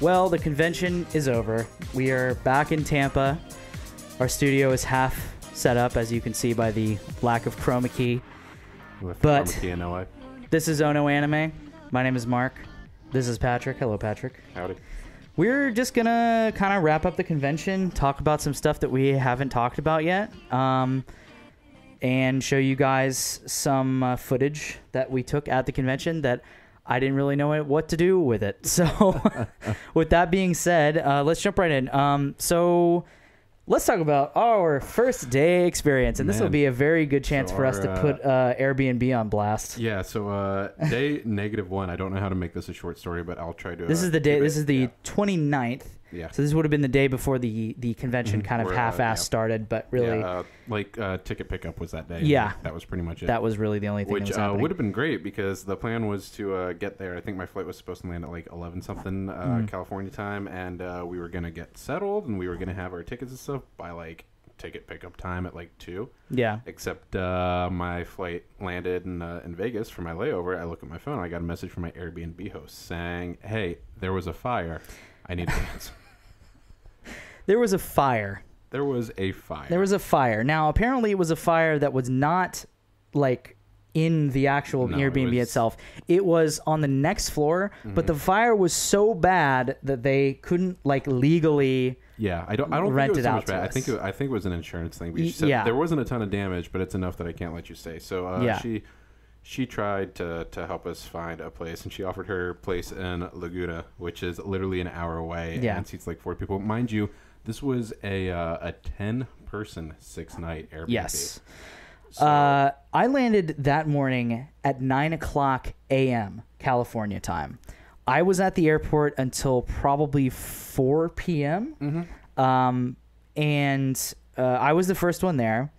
Well, the convention is over. We are back in Tampa. Our studio is half set up, as you can see by the lack of chroma key. But chroma key in LA. This is Ono Anime. My name is Mark. This is Patrick. Hello, Patrick. Howdy. We're just going to kind of wrap up the convention, talk about some stuff that we haven't talked about yet, and show you guys some footage that we took at the convention that I didn't really know what to do with it. So with that being said, let's jump right in. So let's talk about our first day experience. And this will be a very good chance for us to put Airbnb on blast. Yeah, so day -1. I don't know how to make this a short story, but I'll try to. This is the day. This is the 29th. Yeah. So this would have been the day before the convention kind of half-assed started, but really... ticket pickup was that day. Yeah. That was pretty much it. That was really the only thing Which that was happening. would have been great because the plan was to get there. I think my flight was supposed to land at like 11-something California time, and we were going to get settled, and we were going to have our tickets and stuff by like ticket pickup time at like 2. Yeah. Except my flight landed in Vegas for my layover. I look at my phone. I got a message from my Airbnb host saying, "Hey, there was a fire. I need to cancel." There was a fire. There was a fire. There was a fire. Now, apparently it was a fire that was not, like, in the actual Airbnb itself. It was on the next floor, but the fire was so bad that they couldn't, like, legally I don't rent think it was it so out much bad. I think it was an insurance thing. But she said there wasn't a ton of damage, but it's enough that I can't let you stay. So she tried to help us find a place, and she offered her place in Laguna, which is literally an hour away and seats like 4 people. Mind you, this was a 10-person 6-night Airbnb. Yes. So, I landed that morning at 9:00 a.m. California time. I was at the airport until probably 4 p.m. And I was the first one there.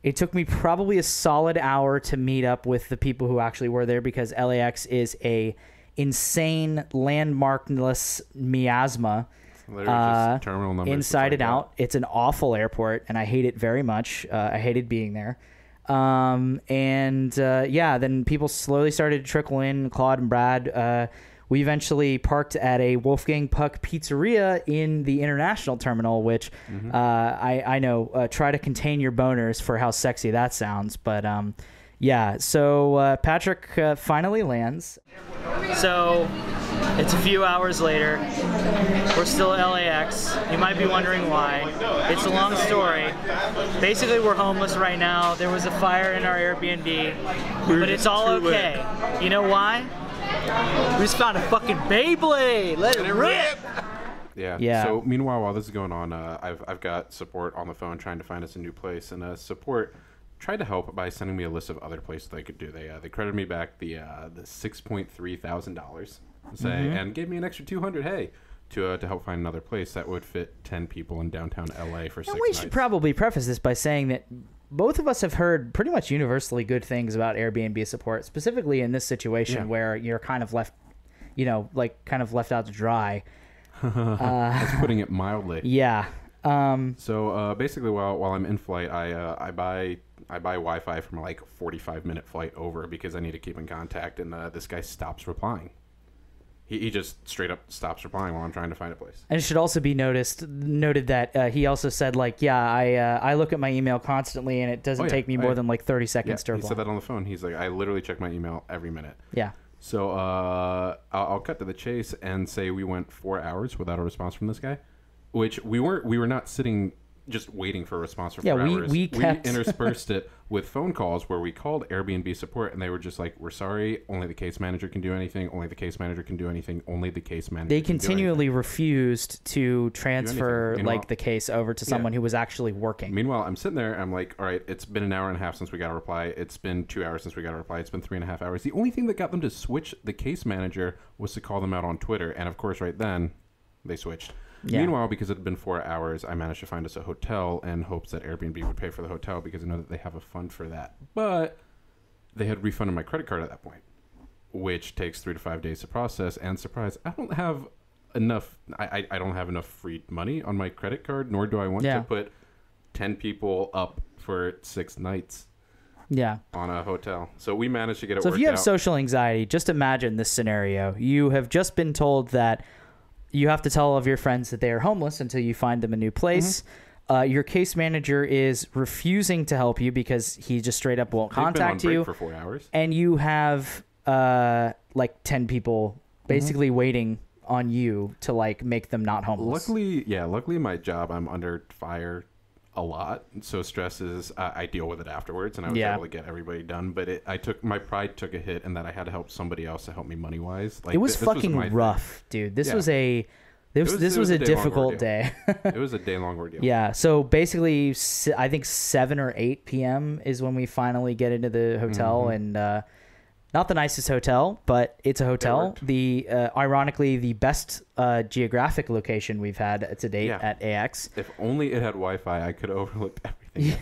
It took me probably a solid hour to meet up with the people who actually were there because LAX is a insane landmarkless miasma. Just terminal numbers inside and out. It's an awful airport, and I hate it very much. I hated being there. Then people slowly started to trickle in. Claude and Brad. We eventually parked at a Wolfgang Puck pizzeria in the international terminal, which I know, try to contain your boners for how sexy that sounds. But so Patrick finally lands. So it's a few hours later. We're still at LAX. You might be wondering why. It's a long story. Basically, we're homeless right now. There was a fire in our Airbnb, but it's all okay. You know why? We just found a fucking Beyblade. Let it rip. Yeah. So meanwhile, while this is going on, I've got support on the phone trying to find us a new place, and support tried to help by sending me a list of other places they could do. They credited me back the $6.3 thousand and gave me an extra $200. Hey. To help find another place that would fit 10 people in downtown LA for 6 nights. We should probably preface this by saying that both of us have heard pretty much universally good things about Airbnb support, specifically in this situation where you're kind of left, kind of left out to dry. That's putting it mildly. Yeah. So basically, while I'm in flight, I buy Wi-Fi from like a 45-minute flight over because I need to keep in contact, and this guy stops replying. He just straight up stops replying while I'm trying to find a place. And it should also be noted that he also said, I look at my email constantly, and it doesn't take me more than like 30 seconds to reply. He said that on the phone. He's like, I literally check my email every minute. Yeah. So I'll cut to the chase and say we went 4 hours without a response from this guy, which we were not sitting just waiting for a response for 4 hours. We interspersed it with phone calls where we called Airbnb support, and they were just like, "We're sorry, only the case manager can do anything. Only the case manager can do anything. Only the case manager." They continually refused to transfer the case over to someone who was actually working. Meanwhile, I'm sitting there. I'm like, "All right, it's been an hour and a half since we got a reply. It's been 2 hours since we got a reply. It's been 3.5 hours." The only thing that got them to switch the case manager was to call them out on Twitter, and of course, right then, they switched. Yeah. Meanwhile, because it had been 4 hours, I managed to find us a hotel in hopes that Airbnb would pay for the hotel because I know that they have a fund for that. But they had refunded my credit card at that point, which takes 3 to 5 days to process. And surprise, I don't have enough. I don't have enough free money on my credit card, nor do I want to put 10 people up for 6 nights. On a hotel. So we managed to get it worked out. So if you have social anxiety, just imagine this scenario. You have just been told that you have to tell all of your friends that they are homeless until you find them a new place. Your case manager is refusing to help you because he just straight up won't contact They've been on you break for 4 hours. and you have like 10 people basically waiting on you to like make them not homeless. Luckily my job, I'm under fire a lot, so stress is I deal with it afterwards, and I was able to get everybody done. But my pride took a hit, and that I had to help somebody else to help me money wise. Like, it was fucking rough, dude. This was a difficult day. It was a day long ordeal. Yeah. So basically, I think 7 or 8 p.m. is when we finally get into the hotel, and not the nicest hotel, but it's a hotel. The ironically, the best geographic location we've had to date at AX. If only it had Wi-Fi, I could have overlooked everything else.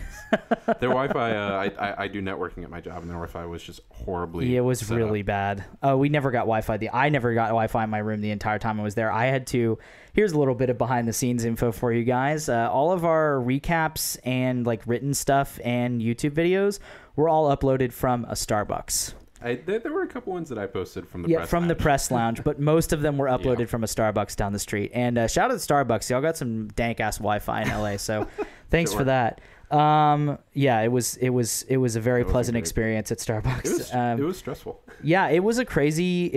Their Wi-Fi, I do networking at my job, and their Wi-Fi was just horribly. It was really bad. We never got Wi-Fi. I never got Wi-Fi in my room the entire time I was there. I had to. Here's a little bit of behind the scenes info for you guys. All of our recaps and like written stuff and YouTube videos were all uploaded from a Starbucks. There were a couple ones that I posted from the press from lounge. the press lounge, but most of them were uploaded from a Starbucks down the street. And shout out to Starbucks, y'all got some dank ass Wi-Fi in LA, so thanks for that. It was a very pleasant experience at Starbucks. It was stressful. Yeah, it was a crazy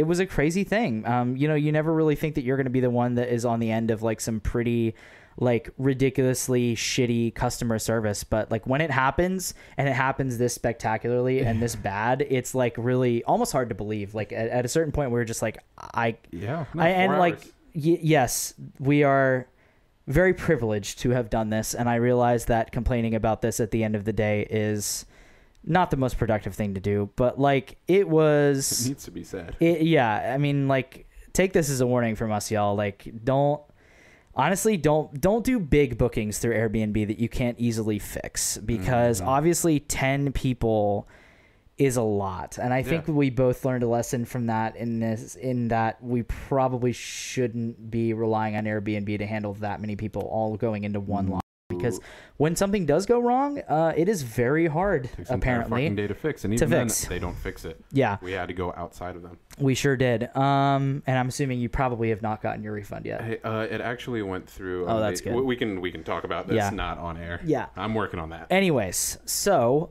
thing. You never really think that you're going to be the one that is on the end of like some pretty like ridiculously shitty customer service, but like when it happens and it happens this spectacularly and this bad, it's like really almost hard to believe. Like at a certain point we're just like yes, we are very privileged to have done this, and I realize that complaining about this at the end of the day is not the most productive thing to do, but like it needs to be said. I mean, like, take this as a warning from us, y'all. Like, don't do big bookings through Airbnb that you can't easily fix, because obviously 10 people is a lot. And I think we both learned a lesson from that in that we probably shouldn't be relying on Airbnb to handle that many people all going into one line. Because when something does go wrong, it is very hard, apparently, fucking day to fix. And even then, they don't fix it. Yeah. We had to go outside of them. We sure did. And I'm assuming you probably have not gotten your refund yet. Hey, it actually went through. Oh, that's good. We can talk about this, not on air. Yeah. I'm working on that. Anyways, so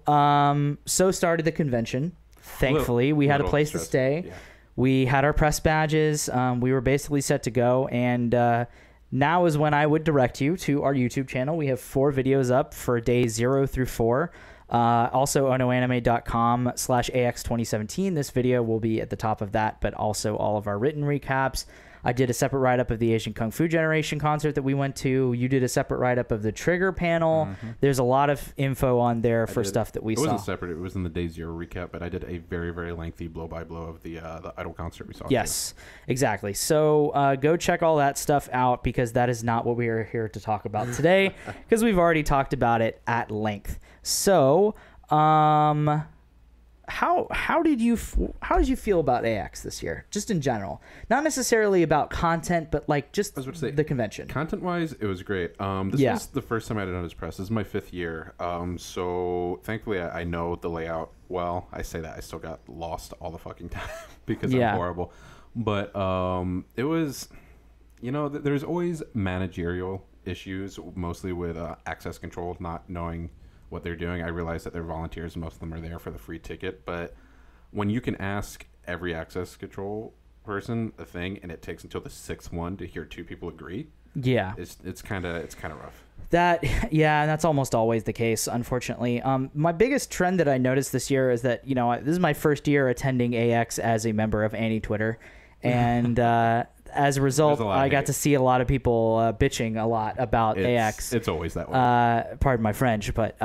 started the convention. Thankfully, we had a place to stay. Yeah. We had our press badges. We were basically set to go, and now is when I would direct you to our YouTube channel. We have 4 videos up for days 0 through 4. Also, onoanime.com/AX2017. This video will be at the top of that, but also all of our written recaps. I did a separate write-up of the Asian Kung Fu Generation concert that we went to. You did a separate write-up of the Trigger panel. There's a lot of info on there for stuff that we saw. It wasn't separate. It was in the Day Zero recap, but I did a very, very lengthy blow-by-blow of the Idol concert we saw. Yes, exactly. So go check all that stuff out, because that is not what we are here to talk about today, because we've already talked about it at length. So how did you feel about AX this year, just in general? Not necessarily about content, but like just the convention. Content wise, it was great. This was the first time I did Press. This is my 5th year. So thankfully I know the layout well. I say that I still got lost all the fucking time because I'm horrible. But it was, there's always managerial issues, mostly with access control, not knowing what they're doing. I realize that they're volunteers and most of them are there for the free ticket, but when you can ask every access control person a thing and it takes until the 6th one to hear 2 people agree, it's kind of rough. That's almost always the case, unfortunately. My biggest trend that I noticed this year is that this is my first year attending AX as a member of Anti-Twitter, and as a result, I got to see a lot of people bitching a lot about AX. It's always that way. Pardon my French, but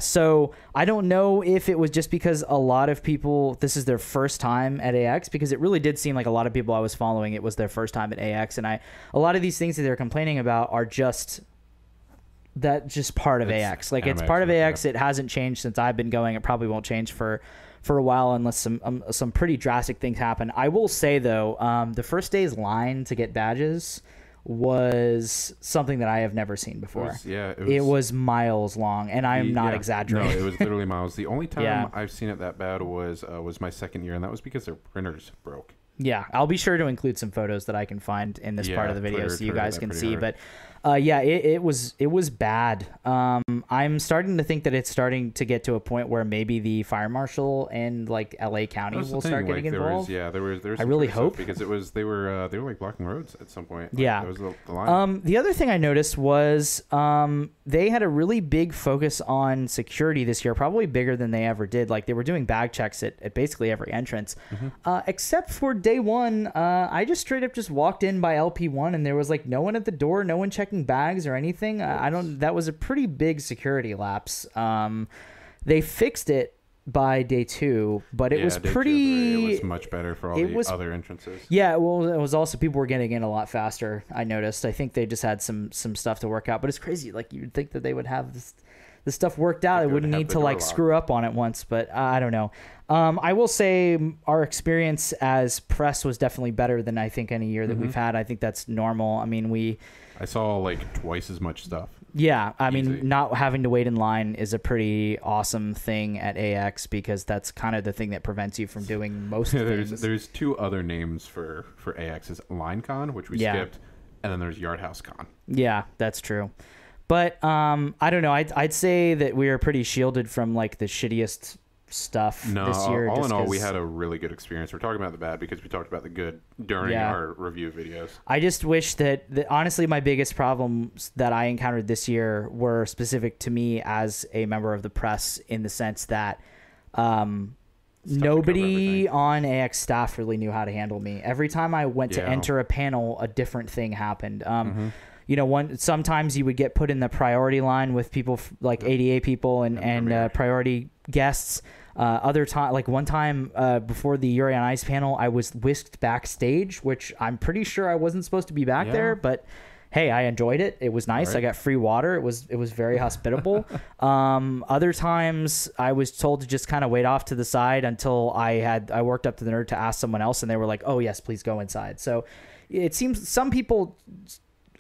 so I don't know if it was just because a lot of people, this is their first time at AX, because it really did seem like a lot of people I was following, it was their first time at AX, and a lot of these things that they're complaining about are just part of AX. Like, it's part of AX. It hasn't changed since I've been going. It probably won't change for a while unless some pretty drastic things happen. I will say, though, the first day's line to get badges was something that I have never seen before. It was miles long, and I'm not exaggerating. No, it was literally miles. The only time I've seen it that bad was my 2nd year, and that was because their printers broke. Yeah, I'll be sure to include some photos that I can find in this part of the video so you guys can see. But yeah, it was bad. I'm starting to think that it's starting to get to a point where maybe the fire marshal and like LA County will start getting involved. There was I really hope, because they were like blocking roads at some point. Like, yeah, that was the line. The other thing I noticed was they had a really big focus on security this year, probably bigger than they ever did. Like they were doing bag checks at basically every entrance, except for day one. I just straight up just walked in by LP1 and there was like no one at the door, no one checking bags or anything. That was a pretty big security lapse. They fixed it by day 2, but it was pretty. It was much better for all the other entrances. Yeah, well, it was also people were getting in a lot faster. I noticed. I think they just had some stuff to work out, but it's crazy. Like you'd think that they would have this stuff worked out. They wouldn't need to like screw up on it once, but I don't know. I will say our experience as press was definitely better than I think any year that we've had. I think that's normal. I mean, I saw like twice as much stuff. Yeah, I mean, not having to wait in line is a pretty awesome thing at AX because that's kind of the thing that prevents you from doing most things. There's 2 other names for AX. Is LineCon, which we skipped, and then there's Yardhouse Con. Yeah, that's true. But I don't know. I'd say that we are pretty shielded from like the shittiest stuff this year. All in all, we had a really good experience. We're talking about the bad because we talked about the good during our review videos. I just wish that honestly, my biggest problems that I encountered this year were specific to me as a member of the press, in the sense that nobody on AX staff really knew how to handle me. Every time I went to enter a panel, a different thing happened. You know, sometimes you would get put in the priority line with people like ADA people and priority guests. Other time, like one time before the Yuri on Ice panel, I was whisked backstage, which I'm pretty sure I wasn't supposed to be back there, but hey, I enjoyed it. It was nice. Right. I got free water. It was very hospitable. Other times I was told to just kind of wait off to the side until I worked up to the nerd to ask someone else, and they were like, "Oh yes, please go inside." So it seems some people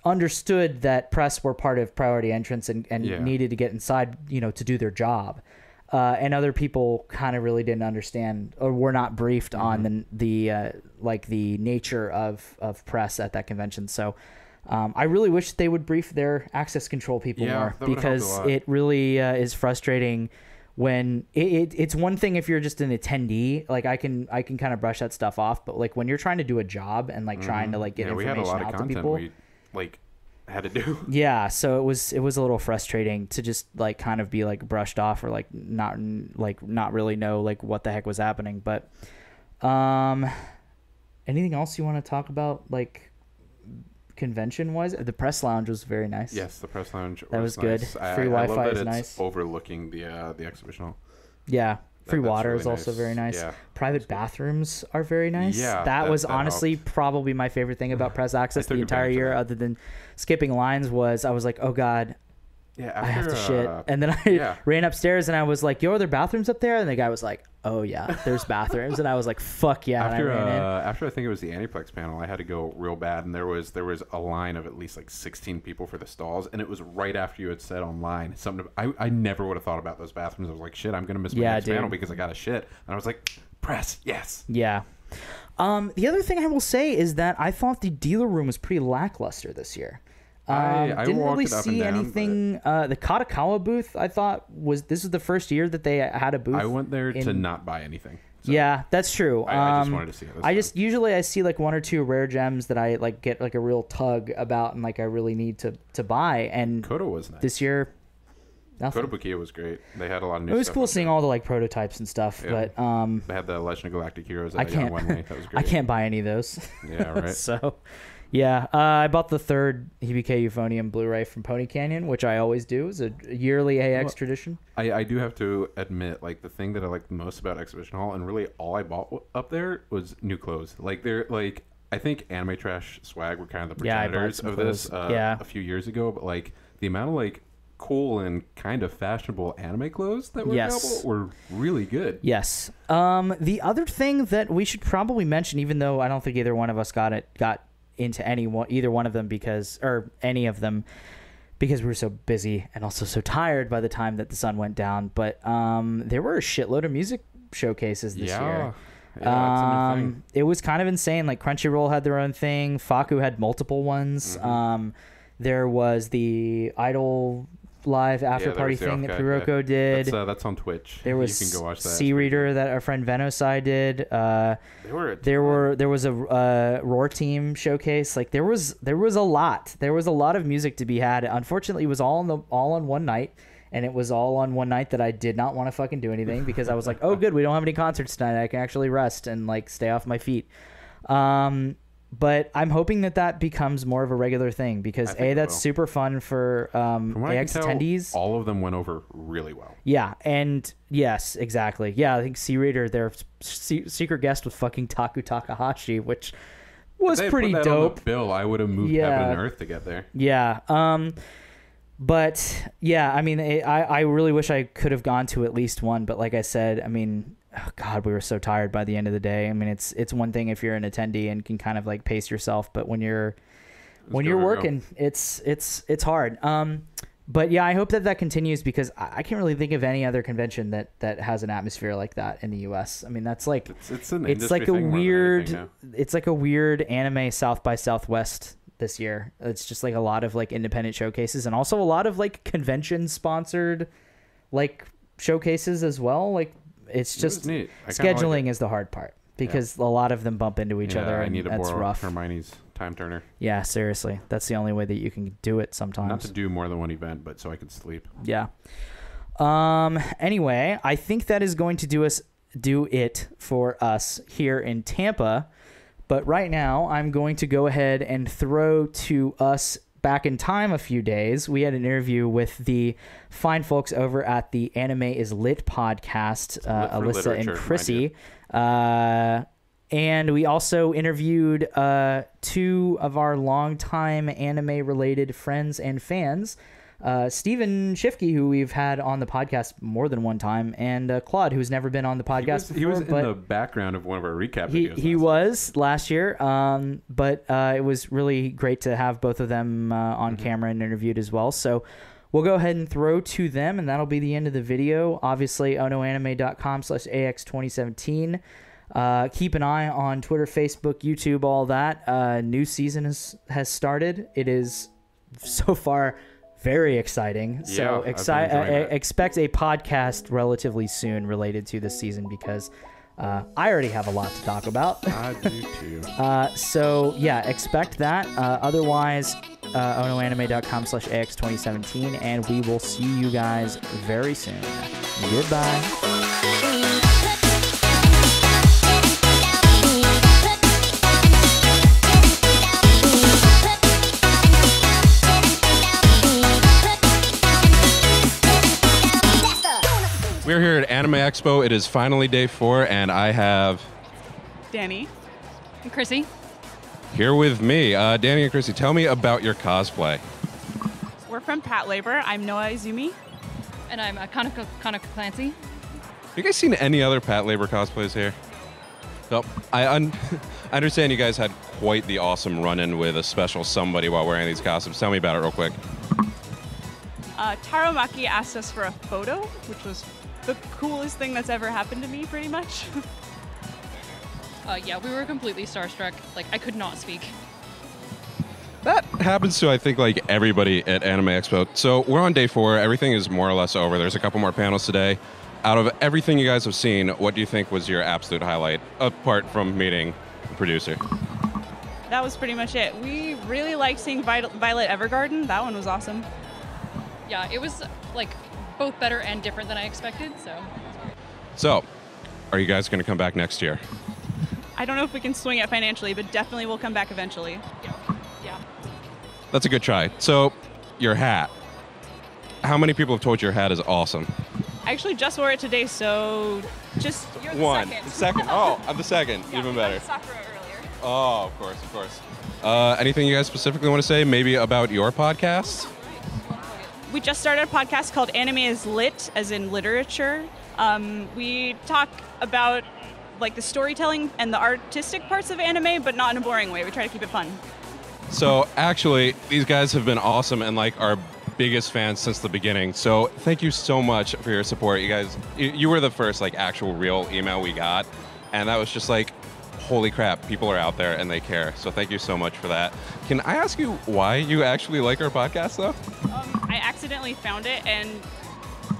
understood that press were part of priority entrance and needed to get inside, you know, to do their job. And other people kind of really didn't understand or were not briefed on the nature of press at that convention. So I really wish they would brief their access control people more, because it really is frustrating when it's one thing if you're just an attendee. Like I can kind of brush that stuff off, but like when you're trying to do a job and like trying to like get information out to people, had to do. Yeah, so it was a little frustrating to just like kind of be like brushed off or like not really know like what the heck was happening. But anything else you want to talk about like convention wise? The press lounge was very nice. Yes, the press lounge was nice. Good. Free Wi-Fi is nice. Overlooking the exhibition hall. Yeah. Free water really is also nice. Very nice. Yeah, Private bathrooms are very nice. Yeah, that was that honestly helped. Probably my favorite thing about press access the entire year, other than skipping lines, was I was like, oh God, I have to shit. And then I ran upstairs and I was like, yo, are there bathrooms up there? And the guy was like, oh yeah, there's bathrooms. And I was like, fuck yeah. After I think it was the Aniplex panel, I had to go real bad, and there was a line of at least like 16 people for the stalls, and it was right after you had said online something. I never would have thought about those bathrooms. I was like, shit, I'm gonna miss my next panel because I got a shit. And I was like, press, yes. Yeah. The other thing I will say is that I thought the dealer room was pretty lackluster this year. I didn't really see anything. The Katakawa booth, I thought, this is the first year that they had a booth. I went there to not buy anything. So yeah, that's true. I just wanted to see it. Usually I see like one or two rare gems that I like get like a real tug about and like I really need to buy. And Kodo was nice. This year, nothing. Kodo Bukia was great. They had a lot of new stuff. It was cool seeing all the like prototypes and stuff, but they had the Legend of Galactic Heroes. That was great. I can't buy any of those. Yeah, right. So. Yeah, I bought the third Hibike Euphonium Blu-ray from Pony Canyon, which I always do. It's a yearly AX tradition. I do have to admit, like, the thing that I liked the most about Exhibition Hall, and really all I bought up there, was new clothes. Like, I think Anime Trash Swag were kind of the progenitors of this a few years ago, but, like, the amount of, like, cool and kind of fashionable anime clothes that were available were really good. Yes. The other thing that we should probably mention, even though I don't think either one of us got into either one of them because we were so busy and also so tired by the time that the sun went down, but there were a shitload of music showcases this year. Yeah, it's a new thing. It was kind of insane. Like Crunchyroll had their own thing. Faku had multiple ones. There was the Idol live after party thing that Kuroko did. That's on Twitch. There was you can go watch that. C Reader that our friend Venosai did. There was a Roar Team showcase. Like there was a lot. There was a lot of music to be had. Unfortunately, it was all on one night. And it was all on one night that I did not want to fucking do anything because I was like, oh, good, we don't have any concerts tonight. I can actually rest and like stay off my feet. But I'm hoping that becomes more of a regular thing because that's super fun for AX attendees. All of them went over really well. Yeah, and yes, exactly. Yeah, I think C Reader, their secret guest was fucking Taku Takahashi, which was pretty dope. On the bill, I would have moved heaven and earth to get there. Yeah. But yeah, I mean, I really wish I could have gone to at least one. But like I said, I mean, oh God, we were so tired by the end of the day. I mean, it's one thing if you're an attendee and can kind of like pace yourself, but when you're working, it's hard. But yeah, I hope that continues because I can't really think of any other convention that has an atmosphere like that in the U.S. I mean, that's like it's like a weird anime South by Southwest this year. It's just like a lot of like independent showcases and also a lot of like convention sponsored like showcases as well. Like it's just scheduling is the hard part because a lot of them bump into each other. I need to that's borrow rough. Hermione's time turner. Yeah, seriously. That's the only way that you can do it sometimes. Not to do more than one event, but so I could sleep. Yeah. Anyway, I think that is going to do it for us here in Tampa. But right now, I'm going to go ahead and throw to us back in time a few days. We had an interview with the fine folks over at the Anime is Lit podcast, Alyssa and Chrissy. And we also interviewed two of our longtime anime-related friends and fans, Steven Shifke, who we've had on the podcast more than one time, and Claude, who's never been on the podcast before. He was in the background of one of our recap videos. He was last year, but it was really great to have both of them on camera and interviewed as well. So we'll go ahead and throw to them, and that'll be the end of the video. Obviously, onoanime.com/AX2017. Keep an eye on Twitter, Facebook, YouTube, all that. New season has started. It is so far very exciting. So expect a podcast relatively soon related to this season because I already have a lot to talk about. I do too. So yeah, expect that. Otherwise, onoanime.com/AX2017, and we will see you guys very soon. Goodbye. We're here at Anime Expo. It is finally day 4, and I have Danny and Chrissy here with me. Danny and Chrissy, tell me about your cosplay. We're from Pat Labor. I'm Noah Izumi. And I'm Kanako Clancy. Have you guys seen any other Pat Labor cosplays here? So, I understand you guys had quite the awesome run-in with a special somebody while wearing these costumes. Tell me about it real quick. Taro Maki asked us for a photo, which was the coolest thing that's ever happened to me, pretty much. Yeah, we were completely starstruck. Like, I could not speak. That happens to, I think, like everybody at Anime Expo. So we're on day 4. Everything is more or less over. There's a couple more panels today. Out of everything you guys have seen, what do you think was your absolute highlight, apart from meeting the producer? That was pretty much it. We really liked seeing Violet Evergarden. That one was awesome. Yeah, it was, like, both better and different than I expected, So, are you guys going to come back next year? I don't know if we can swing it financially, but definitely we'll come back eventually. Yeah. That's a good try. So, your hat. How many people have told you your hat is awesome? I actually just wore it today, so just... You're the second. Second? Oh, I'm the second. Yeah, Even better. Sakura earlier. Oh, of course. Anything you guys specifically want to say, maybe about your podcast? We just started a podcast called Anime is Lit, as in literature. We talk about like the storytelling and the artistic parts of anime, but not in a boring way. We try to keep it fun. So actually, these guys have been awesome and like our biggest fans since the beginning. So thank you so much for your support. You guys, you were the first like actual real email we got. and that was just like, holy crap, people are out there and they care. So thank you so much for that. Can I ask you why you actually like our podcast, though? I accidentally found it, and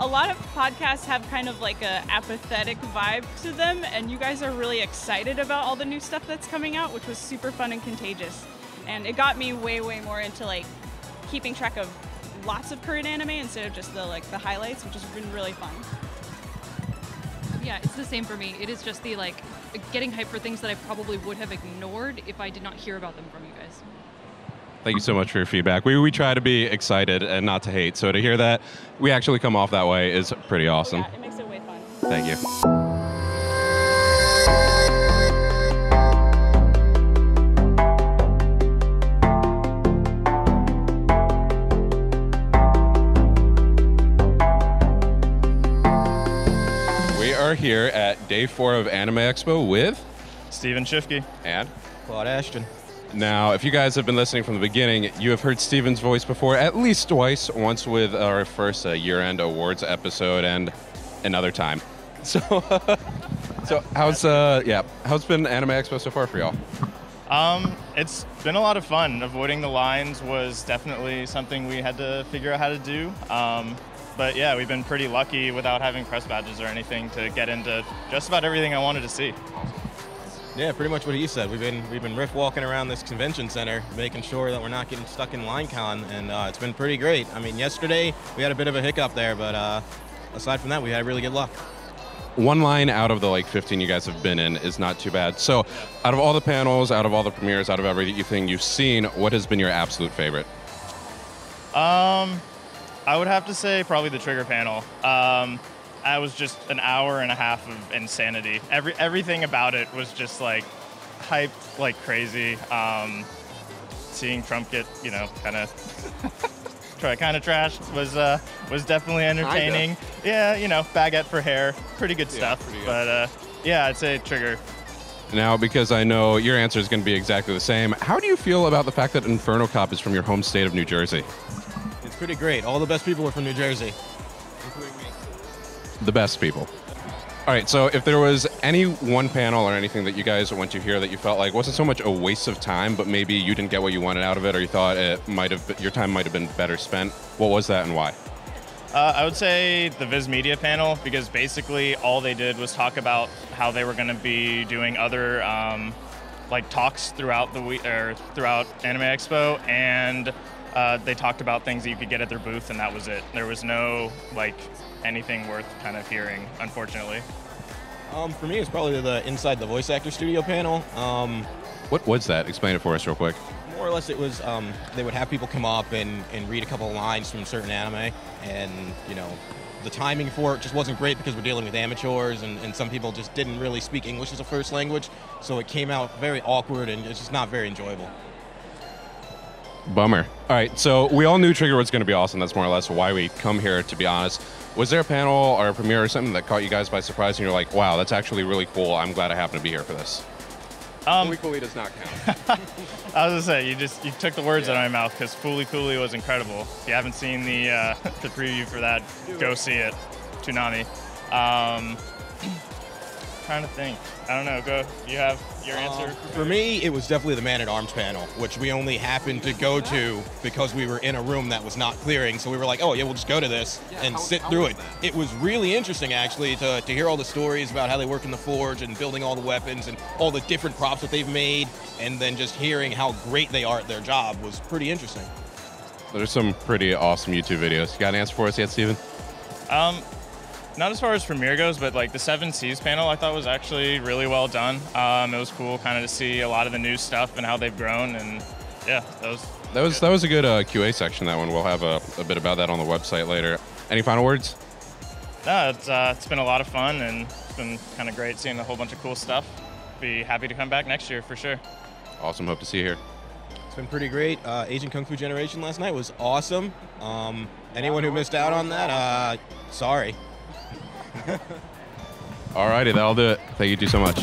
a lot of podcasts have kind of like a apathetic vibe to them, and you guys are really excited about all the new stuff that's coming out, which was super fun and contagious. And it got me way more into like keeping track of lots of current anime instead of just the highlights, which has been really fun. Yeah, it's the same for me. It is just the getting hyped for things that I probably would have ignored if I did not hear about them from you guys. Thank you so much for your feedback. We try to be excited and not to hate. So to hear that we actually come off that way is pretty awesome. Yeah, it makes it way fun. Thank you. We are here at day 4 of Anime Expo with Steven Shifke. and Claude Ashton. now, if you guys have been listening from the beginning, you have heard Steven's voice before at least twice, once with our first year-end awards episode and another time. So, how's been Anime Expo so far for y'all? It's been a lot of fun. Avoiding the lines was definitely something we had to figure out how to do. But yeah, we've been pretty lucky without having press badges or anything to get into just about everything I wanted to see. Yeah, pretty much what he said. We've been riff walking around this convention center, making sure that we're not getting stuck in LineCon, and it's been pretty great. I mean, yesterday we had a bit of a hiccup there, but aside from that, we had really good luck. One line out of the 15 you guys have been in is not too bad. So, out of all the panels, out of all the premieres, out of everything you've seen, what has been your absolute favorite? I would have to say probably the Trigger panel. I was just an hour and a half of insanity. Everything about it was just hyped like crazy. Seeing Trump get kind of trashed was definitely entertaining. Kinda. Yeah, baguette for hair, pretty good stuff. Pretty good. But yeah, I'd say Trigger. Now, because I know your answer is going to be exactly the same, how do you feel about the fact that Inferno Cop is from your home state of New Jersey? It's pretty great. All the best people are from New Jersey. The best people. All right, so if there was any one panel or anything that you guys went to here that you felt like wasn't so much a waste of time, but maybe you didn't get what you wanted out of it, or you thought your time might have been better spent, what was that and why? I would say the Viz Media panel, because basically all they did was talk about how they were going to be doing other talks throughout the week or throughout Anime Expo, and they talked about things that you could get at their booth, and that was it. There was no anything worth kind of hearing, unfortunately. For me, it's probably the Inside the Voice Actor Studio panel. What was that? Explain it for us real quick. More or less, it was they would have people come up and read a couple of lines from certain anime, and the timing for it just wasn't great because we're dealing with amateurs, and some people just didn't really speak English as a first language, so it came out very awkward and it's just not very enjoyable. Bummer. All right, so we all knew Trigger was going to be awesome. That's more or less why we come here, to be honest. Was there a panel or a premiere or something that caught you guys by surprise and you're like, wow, that's actually really cool. I'm glad I happen to be here for this? Fooly Cooley does not count. I was going to say, you took the words out of my mouth, because Fooly Cooley was incredible. If you haven't seen the the preview for that, go see it. Toonami. Trying to think. I don't know. Go. You have your answer? For me, it was definitely the Man-at-Arms panel, which we only happened to go to because we were in a room that was not clearing. So we were like, oh, yeah, we'll just go to this and sit through it. It was really interesting, actually, to hear all the stories about how they work in the forge and building all the weapons and all the different props that they've made, and then just hearing how great they are at their job was pretty interesting. There's some pretty awesome YouTube videos. You got an answer for us yet, Steven? Not as far as premiere goes, but the Seven Seas panel I thought was actually really well done. It was cool kind of to see a lot of the new stuff and how they've grown, and yeah, that was a good QA section, that one. We'll have a bit about that on the website later. Any final words? No, it's been a lot of fun, and it's been kind of great seeing a whole bunch of cool stuff. Be happy to come back next year for sure. Awesome. Hope to see you here. It's been pretty great. Asian Kung Fu Generation last night was awesome. Anyone who missed out on that, sorry. Alrighty, that'll do it. Thank you two so much.